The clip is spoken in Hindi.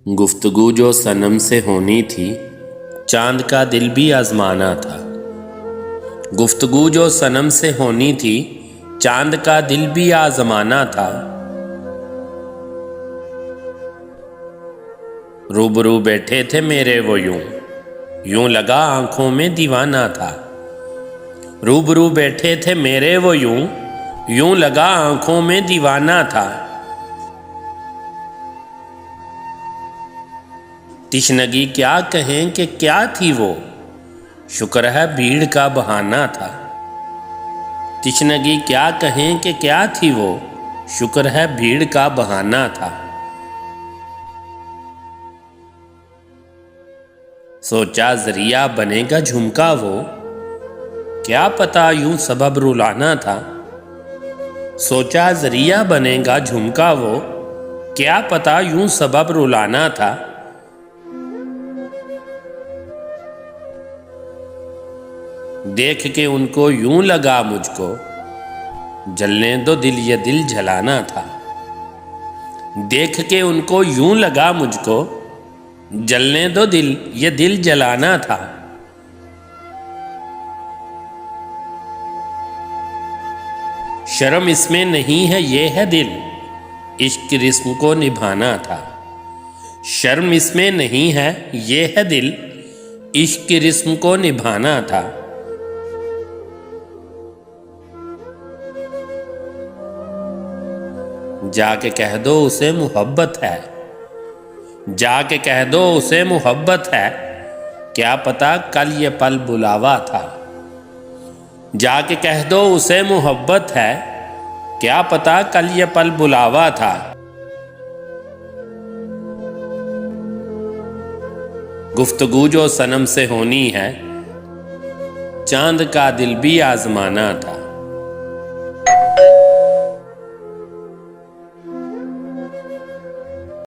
गुफ्तगू जो सनम से होनी थी, चांद का दिल भी आजमाना था। गुफ्तगू जो सनम से होनी थी, चांद का दिल भी आजमाना था। रूबरू बैठे थे मेरे वो यूं, यूं लगा आंखों में दीवाना था। रूबरू बैठे थे मेरे वो यूं, यूं लगा आंखों में दीवाना था। तिश्नगी क्या कहें कि क्या थी वो, शुक्र है भीड़ का बहाना था। तिश्नगी क्या कहें कि क्या थी वो, शुक्र है भीड़ का बहाना था। सोचा जरिया बनेगा झुमका वो, क्या पता यूं सबब रुलाना था। सोचा जरिया बनेगा झुमका वो, क्या पता यूं सबब रुलाना था। देख के उनको यूं लगा मुझको, जलने दो दिल ये दिल जलाना था। देख के उनको यूं लगा मुझको, जलने दो दिल ये दिल जलाना था। शर्म इसमें नहीं है ये है दिल, इश्क रिस्म को निभाना था। शर्म इसमें नहीं है ये है दिल, इश्क रिस्म को निभाना था। जाके कह दो उसे मोहब्बत है, जाके कह दो उसे मोहब्बत है, क्या पता कल ये पल बुलावा था। जाके कह दो उसे मोहब्बत है, क्या पता कल ये पल बुलावा था। गुफ्तगू जो सनम से होनी है, चांद का दिल भी आजमाना था।